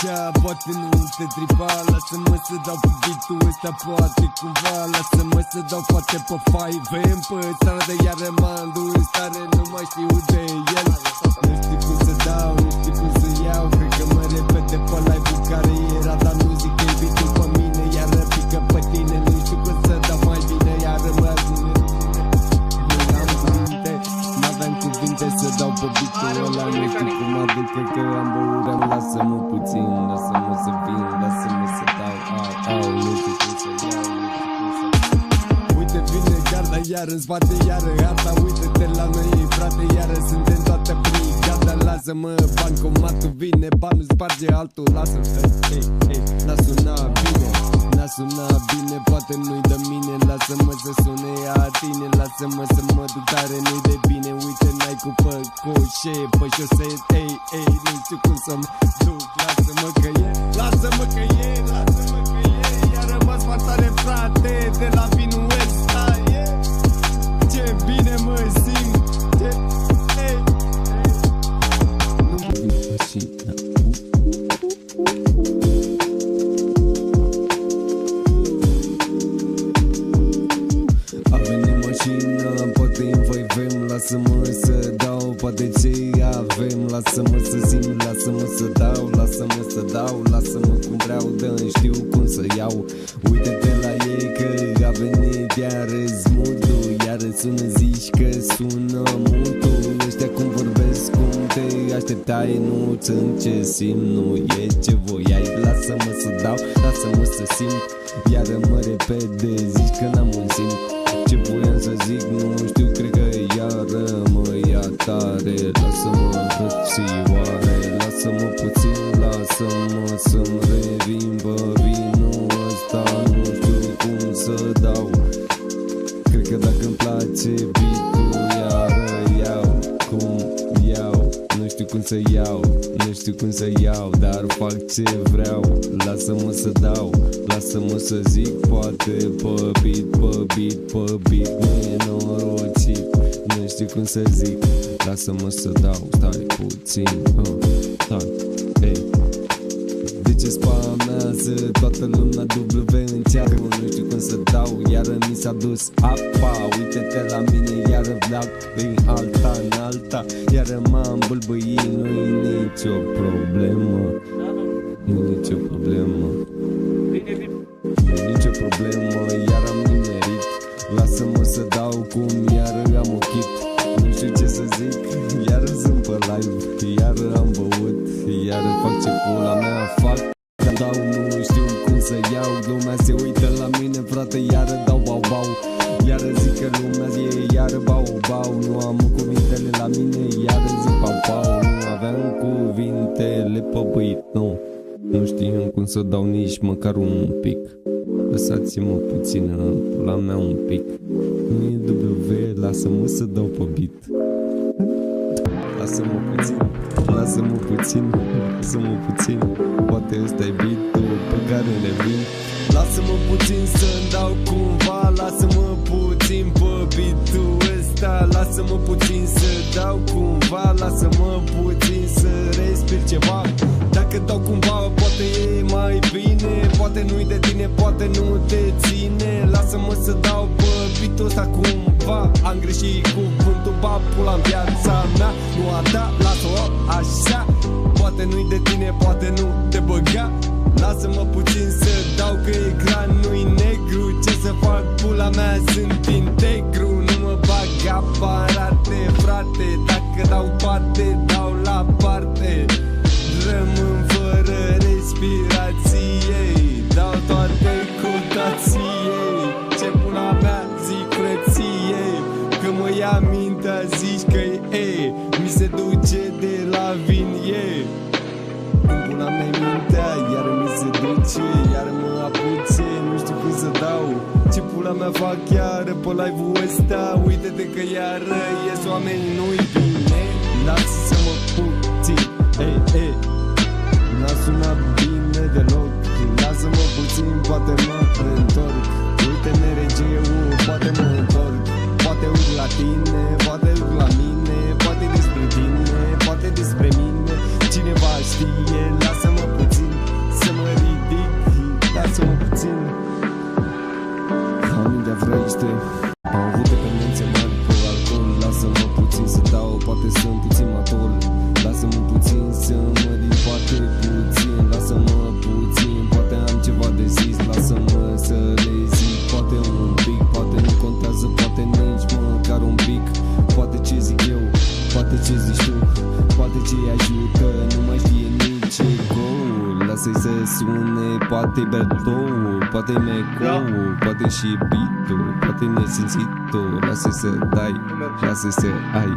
așa, poate nu te tripa. Lasă-mă să dau pe beat-ul ăsta, poate cumva. Lasă-mă să dau poate pe 5M pe stradă, iar m-am în stare, nu mai știu de el. Nu știu cum să dau, nu știu cum să iau. Cred că mă repede pe live-ul care era, dar nu zic că-i beat-ul pe mine, iar pică pe tine. Nu știu cum să dau mai bine, iar rămas bine. N-aveam cuvinte să dau pe beat-ul ăla. Nu știu cum adică că am băuream. Lasă-mă puțin, lasă-mă să vin, lasă-mă să dau. Nu știu cum să iau, nu știu cum să dau. Uite vine garda iar în spate, iară harta. Uite-te la noi frate, iară suntem toată brigada. Lasă-mă, bancomatul vine, banul sparge altul. Lasă-l, n-a sunat bine, n-a sunat bine, poate nu-i de mine. Lasă-mă să sune a tine, lasă-mă să mă duc tare, nu-i de bine. Uite n-ai cu păcoșe, pe șosei, nu știu cum să-mi duc. Lasă-mă că e, lasă-mă că e, lasă-mă că e. I-a rămas fațare frate, de la vinul ăsta, ce bine mă simt, ce, nu vin mașina. Lasă-mă să dau, poate ce avem. Lasă-mă să simt, lasă-mă să dau, lasă-mă să dau. Lasă-mă cum vreau, dă, știu cum să iau. Uite-te la ei că a venit iară-ți mutul. Iară sună, zici că sună mutul. Ăștia cum vorbesc, cum te așteptai. Nu sunt ce simt, nu e ce voiai. Lasă-mă să dau, lasă-mă să simt. Iară mă repede, zici că n-am un simt. Ce voiam să zic, nu știu, cred că iară mă ia tare. Lasă-mă frățioare, lasă-mă puțin, lasă-mă să-mi revin pe vinul ăsta. Nu știu cum să dau, cred că dacă-mi place beat-ul, iară iau, cum iau. Nu știu cum să iau, nu știu cum să iau, dar fac ce vreau. Lasă-mă să dau, lasă-mă să zic, poate pe beat, nenorocit. Nu știu cum să zic, lasă-mă să dau, stai puțin, stai, de ce spamează toată lumea W încearcă, nu știu cum să dau, iară mi s-a dus apa. Uite-te la mine, iară vreau din alta în alta, iară m-am bâlbâit, nu-i nicio problemă, nu-i nicio problemă, nu-i nicio problemă, iar am nimerit. Lasă-mă să dau cum iară am ochit. Nu știu ce să zic, iară sunt pe live, iară am băut, iară fac ce pula mea fac. Dau, nu știu cum să iau, lumea se uită la mine frate, iară dau bau-bau. Iară zic că lumea e iară bau-bau. Nu am cuvintele la mine, iară zic pau-pau. Nu aveam cuvintele pe băit, nu știam cum să dau nici măcar un pic. Lăsați-mă puțin în pula mea un pic. Nu e W, lasă-mă să dau pe beat. Lasă-mă puțin, lasă-mă puțin, lasă-mă puțin. Poate ăsta-i beat-ul pe care le vin. Lasă-mă puțin să-mi dau cumva, lasă-mă puțin pe beat-ul ăsta. Lasă-mă puțin să dau cumva, lasă-mă puțin să respir ceva. Dacă dau cumva, poate e mai bine. Poate nu-i de tine, poate nu te ține. Lasă-mă să dau pe beat-ul ăsta cumva. Am greșit cuvântul, pula-n viața mea. Nu a da, lasă-o așa. Poate nu-i de tine, poate nu te băga. Lasă-mă puțin să dau că ecran nu-i negru. Ce să fac, pula mea, sunt integru. Nu mă bag aparate, frate. Dacă dau toate, dau la parte. Rămân fără respirație, dau toate cu tație. Ce pula mea zic frăție, că mă ia mintea, zici că e, mi se duce de la vin, în pula mea mintea, iar mi se duce, iar mă apuce, nu știu cum să dau. Ce pula mea fac iară pe live-ul ăsta, uite-te că iară ies oamenii, nu-i bine. Lasă-mă puțin, n-a sunat bine deloc. Lasă-mă puțin, poate mă întorc. Uite-ne regeu, poate mă întorc. Poate urc la tine, poate urc la mine. Poate despre tine, poate despre mine. Cineva știe, lasă-mă puțin. trăiește. Am avut dependențe mari pe alcool. Lasă-mă puțin să dau, poate sunt puțin matol. Lasă-mă puțin să mă ridic, poate puțin. Lasă-mă puțin, poate am ceva de zis. Lasă-mă să le zic, poate un pic. Poate nu contează, poate nici măcar un pic. Poate ce zic eu, poate ce zici tu, poate ce-i ajută, nu mai știe nici ego-ul. Lasă-i să sune, poate-i Bertou, poate-i Mecou, poate și beat-ul, poate-i nesimțitul. Lasă-i să dai, lasă-i să ai.